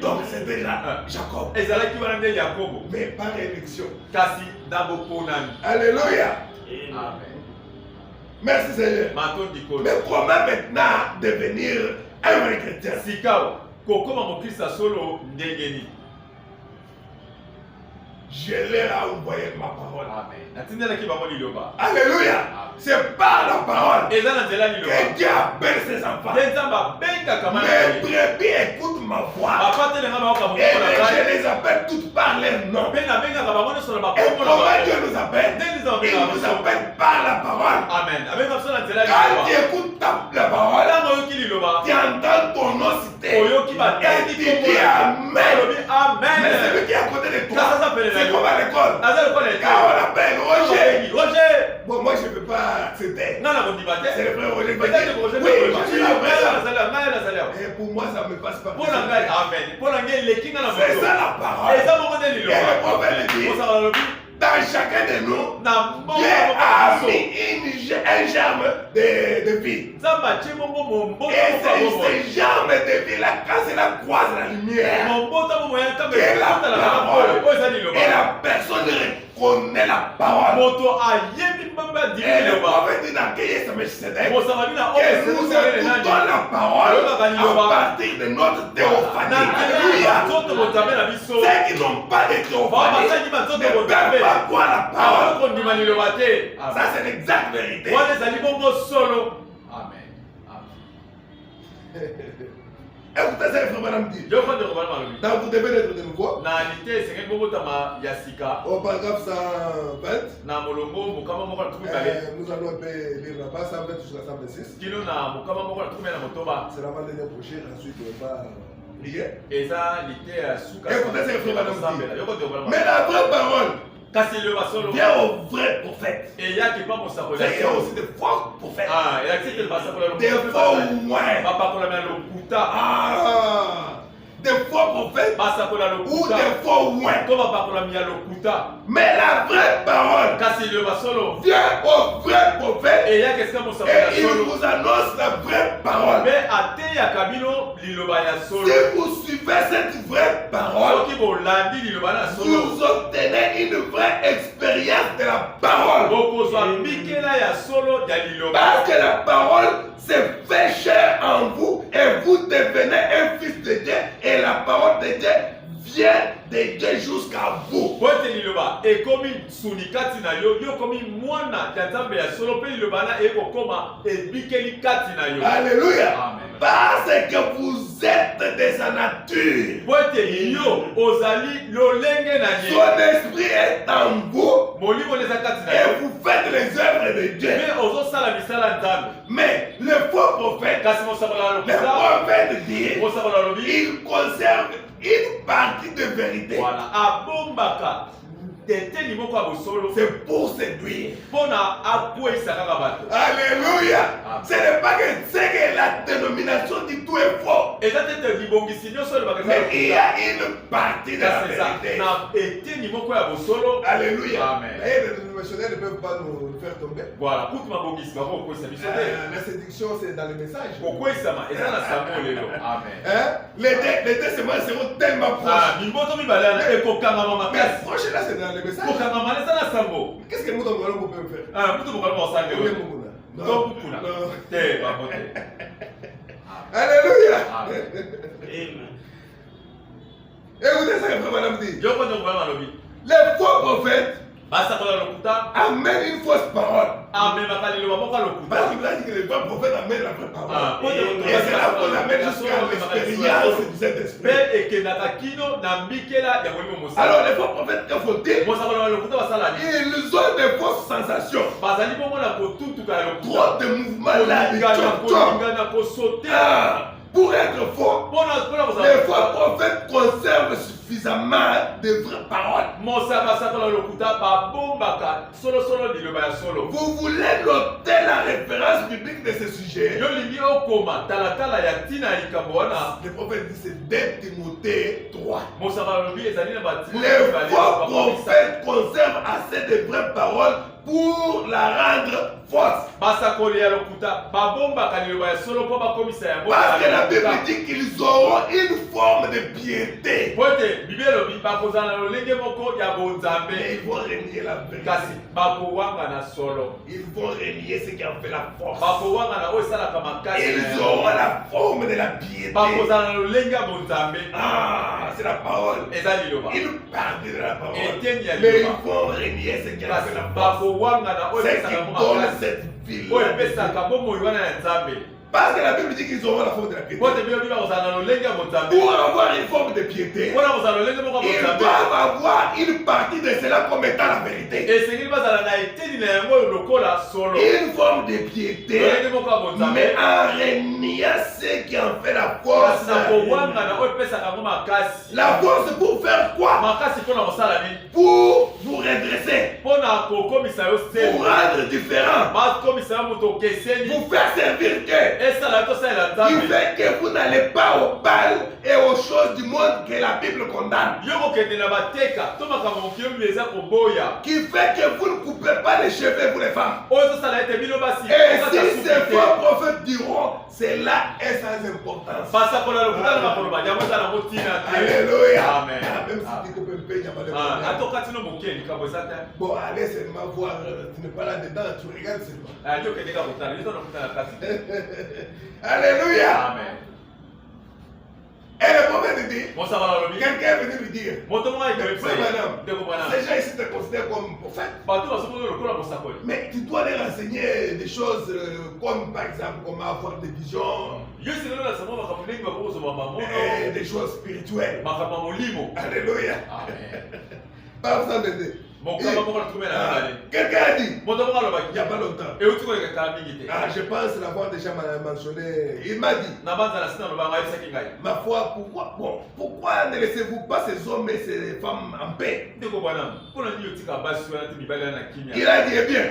Donc c'est déjà Jacob. Mais par élection. Alléluia. Amen. Merci Seigneur. Mais comment maintenant devenir un vrai chrétien? Je leur ai envoyé ma parole. Alléluia. C'est par la parole que Dieu appelle ses enfants. Mes brebis écoutent ma voix. Et je les appelle toutes par leur nom. Et comment Dieu nous appelle? Il nous appelle par la parole. Quand tu écoutes la parole, tu entends ton nom cité. Et tu dis Amen. Mais celui qui est à côté de toi, c'est comme à l'école. Quand on appelle Roger. Bon, moi je ne peux pas accepter. C'est le frère Roger qui va dire oui, je suis là. Et pour moi, ça ne me passe pas. C'est ça la parole. Et le prophète dit, dans chacun de nous, Dieu a mis un germe de vie. Et ce germe de vie, là, quand cela croise la lumière, et la parole, et la personne reconnaît la parole. Et le prophète dit dans Kéyes Melchisedec que nous écoutons la parole à partir de notre théophanie. Ceux qui n'ont pas de théophanie ne peuvent pas croire la parole. Ça, c'est l'exacte vérité. Amen. Écoutez ça, frère Madame dit. Donc vous devez être de nouveau. Au paragraphe 120. Nous allons lire là-bas, 120 jusqu'à 126. C'est l'avant-dernière prochaine, ensuite on va lire. Écoutez ça, frère Madame dit. Mais la vraie parole vient au vrai prophète. Il y a aussi des faux prophètes. Des faux moins. Des faux prophètes ou des faux moins. Mais la vraie parole vient au vrai prophète et il vous annonce la vraie parole. Si vous suivez cette vraie parole, vous obtenez une vraie expérience de la parole. Parce que la parole s'est fait chair en vous et vous devenez un fils de Dieu et la parole de Dieu vient de Dieu jusqu'à vous. Alléluia. Parce que vous êtes de sa nature. Son esprit est en vous et vous faites les œuvres de Dieu. Mais le faux prophète, dit, il conserve une partie de vérité. C'est pour séduire. Alléluia. Ce n'est pas que c'est que la dénomination dit tout est faux. Mais il y a une partie de la vérité. Alléluia. Et les dénominationnaires ne peuvent pas nous faire tomber. La séduction, c'est dans le message. Les deux semaines seront tellement proches. Mais proche là, c'est dans le message. Qu'est-ce que nous peut faire? Alléluia. Écoutez ça que Madame dit. Les faux prophètes amènent une fausse parole. Parce qu'il a dit que les vrais prophètes amènent la vraie parole. Et c'est là où qu'on amène jusqu'à l'expérience du Saint-Esprit. Alors les faux prophètes, que font-ils? Ils ont des fausses sensations. Trop de mouvements là, de pour être faux, les faux prophètes conservent suffisamment de vraies paroles. Vous voulez noter la référence biblique de ce sujet? Le prophète dit c'est 2 Timothée 3. Les faux prophètes conservent assez de vraies paroles pour la rendre fausse. Parce que la Bible dit qu'ils auront une forme de piété. Mais ils vont renier la vérité. Ils vont renier ce qui en fait la force. Ils auront la forme de la piété. Ah, c'est la parole. Ils parlent de la parole. Mais ils vont renier ce qui en fait la force. C'est qui donne cette ville. Parce que la Bible dit qu'ils auront la forme de la piété. Pour avoir une forme de piété, ils doivent avoir une partie de cela comme étant la vérité. Une forme de piété, mais en reniant ce qui en fait la force. La force pour faire quoi? Pour vous redresser. Pour rendre différent. Vous faire servir Dieu. Il fait que vous n'allez pas au bal et aux choses du monde que la Bible condamne. Qui fait que vous ne coupez pas les cheveux pour les femmes. Et si ces faux prophètes diront, c'est là et sans importance. Alléluia. Amen. Même si tu coupes un peu, il n'y a pas de problème. Bon, allez seulement voir, tu n'es pas là dedans, tu regardes seulement. Alléluia. Amen. Et le prophète dit, quelqu'un est venu lui dire, ces gens ici te considèrent comme prophète. Mais tu dois les renseigner des choses comme par exemple comment avoir des visions. Et des choses spirituelles. Alléluia. Pas besoin d'aider. Quelqu'un a dit, il n'y a pas longtemps. Je pense l'avoir déjà mentionné. Il m'a dit, ma foi, pourquoi ne laissez-vous pas ces hommes et ces femmes en paix? Il a dit, eh bien,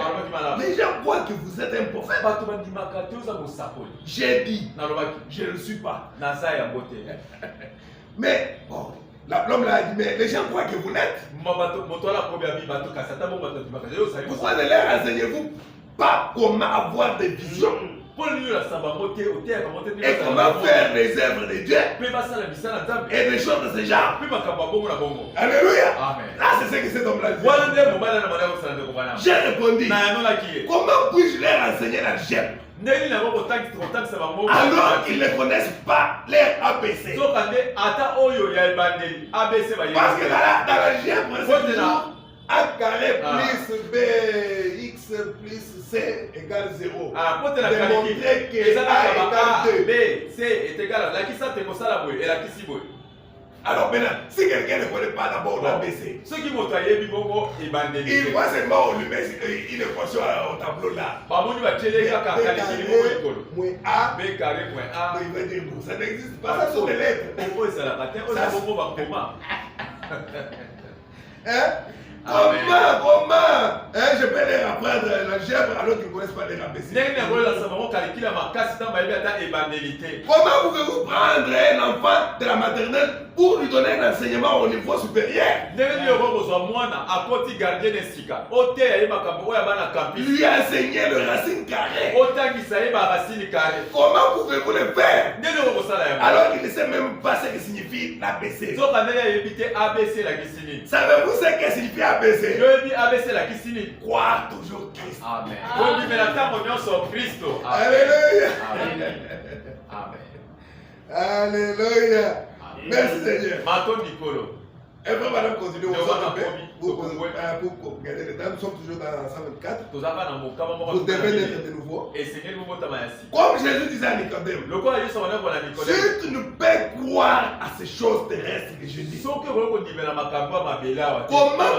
les gens croient que vous êtes un prophète. J'ai dit, je ne le suis pas. Mais, bon, l'homme l'a dit, mais les gens croient que vous l'êtes. Pourquoi ne leur enseignez-vous pas comment avoir des visions? Et comment faire des œuvres de Dieu? Et des choses de ce genre. Alléluia. Là, c'est ce que cet homme-là dit. J'ai répondu, comment puis-je leur enseigner l'algèbre alors qu'ils ne connaissent pas leur ABC? Parce que dans l'algèbre, c'est toujours A carré plus BX plus C égale 0. Démontrer que A égale 2. B, C est égal à la qui ça te consale à et la qui s'y boue. Alors maintenant, si quelqu'un ne connaît pas d'abord l'ABC, ceux qui vont travailler, ils vont il voit seulement on lui met une équation au tableau là. B carré, B carré, il va dire non, ça n'existe pas, ça sont des lettres. Comment je peux leur apprendre l'algèbre alors qu'ils ne connaissent pas les ABC? Comment pouvez-vous prendre un enfant de la maternelle pour lui donner un enseignement au niveau supérieur? Lui enseigner le racine carrée. Comment pouvez-vous le faire alors qu'il ne sait même pas ce que signifie l'ABC? Savez-vous ce que signifie ABC? Croire toujours Christ. Amen. Alléluia. Amen. Alléluia. Merci Seigneur. Et puis, madame, continue. Pour gagner les dames, nous sommes toujours dans 124. Vous devez naître de nouveau. Comme Jésus disait à Nicodème, si tu ne peux croire à ces choses terrestres que je dis, comment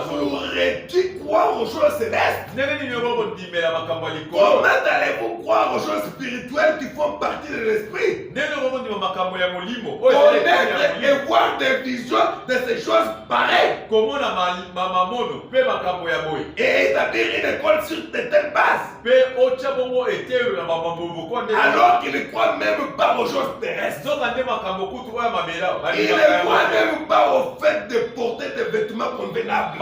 pourrais-tu croire aux choses célestes? Comment allez-vous croire aux choses spirituelles qui font partie de l'esprit? Connaître et voir des visions de ces choses pareilles. Et établir une école sur de telles bases. Alors qu'il ne croit même pas aux choses terrestres. Il ne croit même pas au fait de porter des vêtements convenables.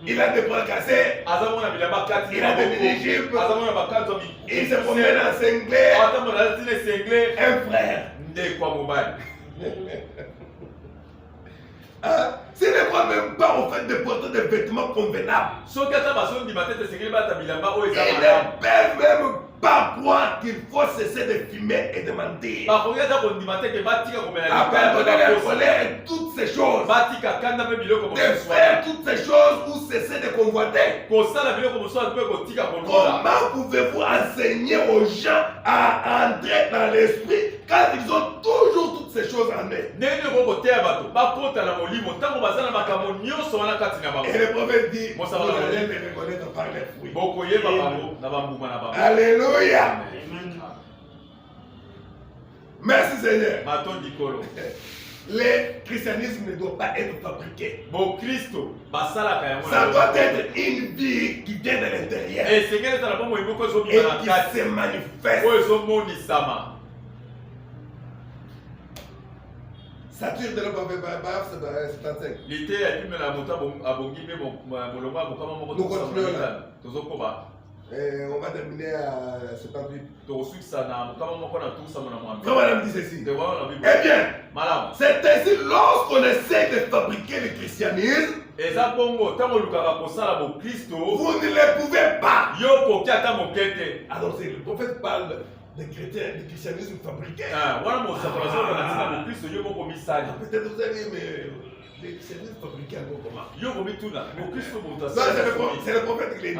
Il a des bras cassés. Il a des mini-jupes. Il se promène en cinglé. Un frère. S'il ne croit même pas au fait de porter des vêtements convenables, il ne peut même pas croire qu'il faut cesser de fumer et de mentir. Abandonner la colère et toutes ces choses. De faire toutes ces choses ou cesser de convoiter. Comment pouvez-vous enseigner aux gens à entrer dans l'esprit quand ils ont toujours toutes ces choses en eux? Et le prophète dit, vous allez les reconnaître par les fruits. Alléluia. Merci Seigneur. Le christianisme ne doit pas être fabriqué. Ça doit être une vie qui vient de l'intérieur et qui se manifeste. Sature de l'homme c'est 75. Nous continuons là. On va terminer à 78. Madame dit ceci. Eh bien, c'est ainsi lorsqu'on essaie de fabriquer le christianisme, vous ne le pouvez pas. Alors c'est le prophète parle de chrétiens, de christianisme fabriqué. Peut-être vous allez, mais le christianisme fabriqué encore comment? C'est le prophète qui l'a dit.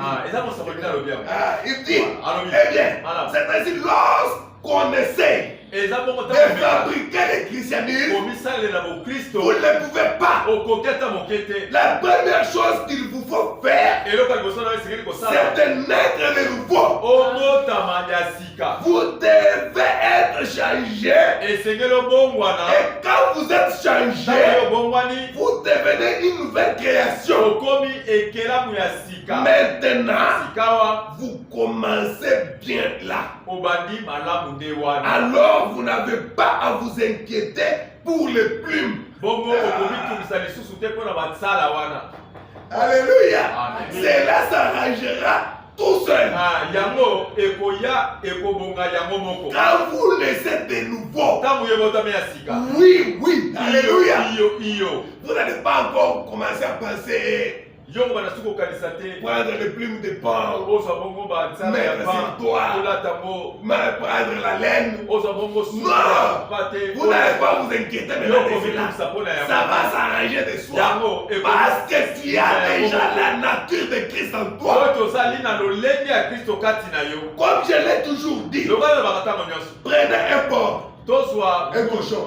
Il dit, eh bien, c'est ainsi lorsqu'on essaie de fabriquer le christianisme, vous ne le pouvez pas. La première chose qu'il vous faut faire, c'est de naître de nouveau. Vous devez être changé. Et quand vous êtes changé, vous devenez une nouvelle création. Maintenant, vous commencez bien là. Alors vous n'avez pas à vous inquiéter pour les plumes. Alléluia. Cela s'arrangera tout seul. Quand vous laissez de nouveau. Oui. Alléluia. Vous n'allez pas encore commencer à penser. Prendre les plumes de porc, mettre sur toi, prendre la laine. Non, vous n'allez pas vous inquiéter maintenant de cela. Ça va s'arranger de soi. Parce que tu as déjà la nature de Christ en toi. Comme je l'ai toujours dit, prenez un porc, un cochon,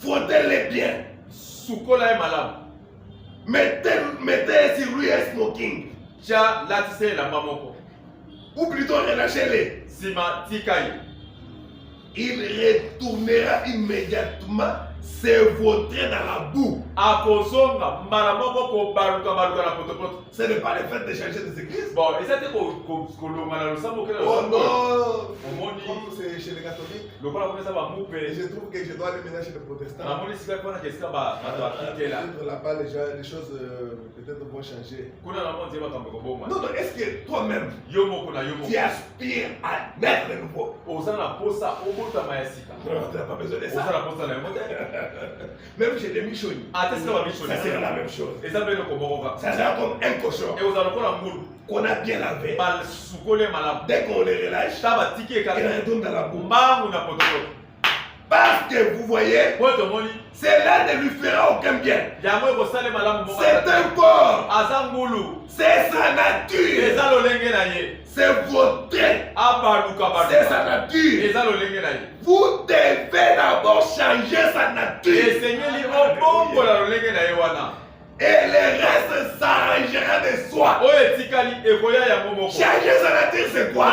frottez-les bien. Mettez sur lui un smoking. Ou plutôt relâchez-les. Il retournera immédiatement s'évautrer dans la boue. Ce n'est pas le fait de changer des églises. Oh non, comme c'est chez les catholiques, je trouve que je dois aller maintenant chez les protestants. Là-bas, les choses peut-être vont changer. Non, est-ce que toi-même, tu aspires à naître de nouveau? Non, tu n'as pas besoin de ça. Même chez les Michoni, ça sera la même chose. Ça sera comme un cochon qu'on a bien lavé. Dès qu'on les relâche, il retourne dans la boue. Parce que vous voyez, cela ne lui fera aucun bien. C'est un corps. C'est sa nature. C'est votre trait. C'est sa nature. Vous devez d'abord changer sa nature. Et le reste s'arrangera de soi. Changer sa nature, c'est quoi?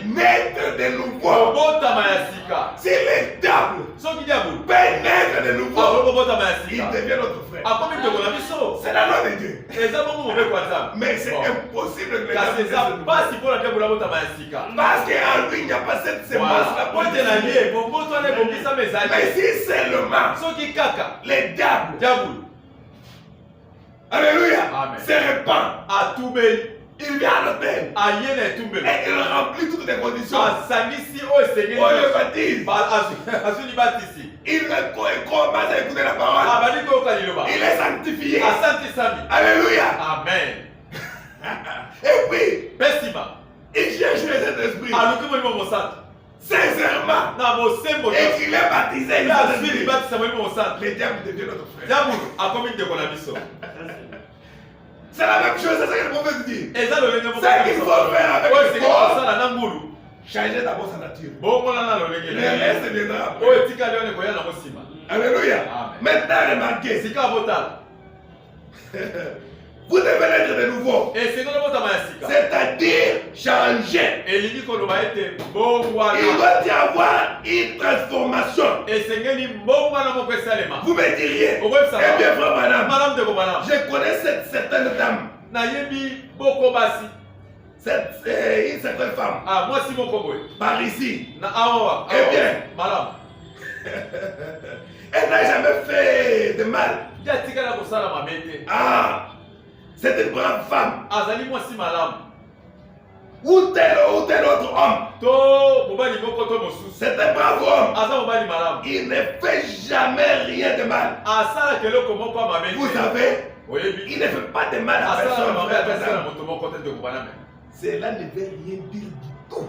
Naître de nouveau. Si le diable peut naître de nouveau, il devient notre frère. C'est la loi de Dieu. Mais c'est impossible de le faire. Parce qu'en lui, il n'y a pas cette sémence-là. Mais si seulement le diable, alléluia, se répand, il vient à l'autel et il remplit toutes les conditions. On le baptise. Il commence à écouter la parole. Il est sanctifié. Alléluia. Amen. Et puis, il cherche le Saint-Esprit sincèrement. Et qu'il est baptisé. Le diable devient notre frère. C'est la même chose, c'est ça que le prophète dit. C'est qu'il faut faire avec le corps. Changer d'abord sa nature. Le reste viendra après. Alléluia. Maintenant, remarquez. Vous devez l'être de nouveau. C'est-à-dire changer. Il doit y avoir une transformation. Vous me diriez, eh bien frère madame, je connais cette certaine dame. Une certaine femme. Par ici. Eh bien, elle n'a jamais fait de mal. C'est une brave femme. Ou tel autre homme. C'est un brave homme. Il ne fait jamais rien de mal. Vous savez, il ne fait pas de mal à personne. Cela ne veut rien dire du tout.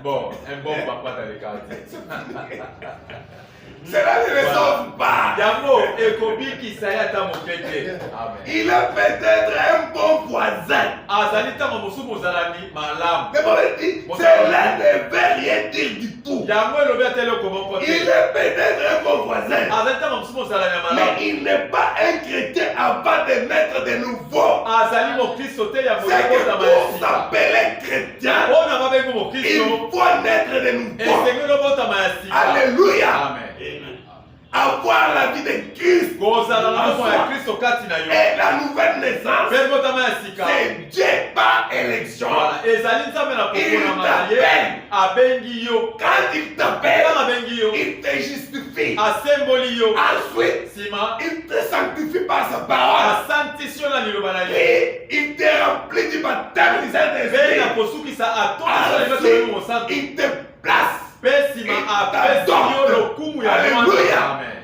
Bon, un bon papa dans les quartiers. Cela ne le sauve pas. Il est peut-être un bon voisin. Mais cela ne veut rien dire du tout. Il est peut-être un bon voisin. Mais il n'est pas un chrétien avant de naître de nouveau. C'est que pour s'appeler chrétien, il faut naître de nouveau. Alléluia. Avoir la vie de Christ et la nouvelle naissance, c'est Dieu par élection. Il t'appelle. Quand il t'appelle, il te justifie. Ensuite, il te sanctifie par sa parole. Et il te remplit du baptême du Saint-Esprit. Ensuite, il te place. Alléluia.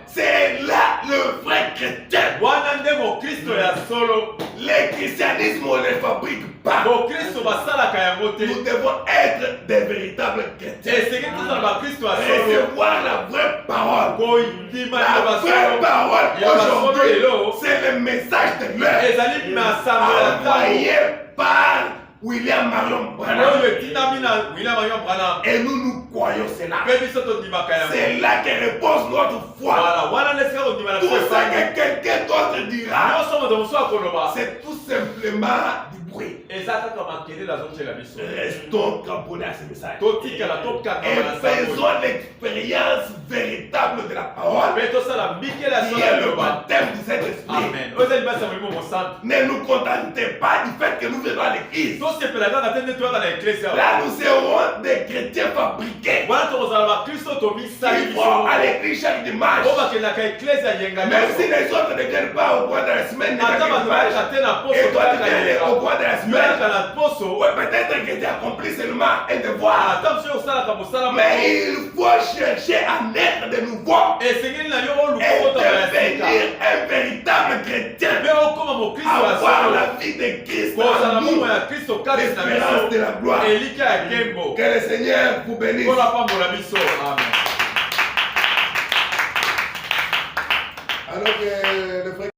C'est là le vrai chrétien. Le christianisme on ne le fabrique pas. Nous devons être des véritables chrétiens. Recevoir la vraie parole. La vraie parole aujourd'hui, c'est le message de l'heure envoyé par William Marion Branham. Et nous croyons cela. C'est là que repose notre foi. Tout ça que quelqu'un d'autre dira, c'est tout simplement du bruit. Restons cramponnés à ce message. Et faisons l'expérience véritable de la parole. Qui est le baptême du Saint-Esprit. Ne nous contentez pas du fait que nous venons à l'église. Là, nous serons des chrétiens fabriqués. Ils vont à l'église chaque dimanche. Même si les autres ne viennent pas au cours de la semaine, et toi tu viens au cours de la semaine, peut-être que tu accomplis seulement un devoir. Mais il faut chercher à naître de nouveau et devenir un véritable chrétien. avoir la vie de Christ en nous, l'espérance de la gloire. Que le Seigneur vous bénisse. Amen. Alors que le frère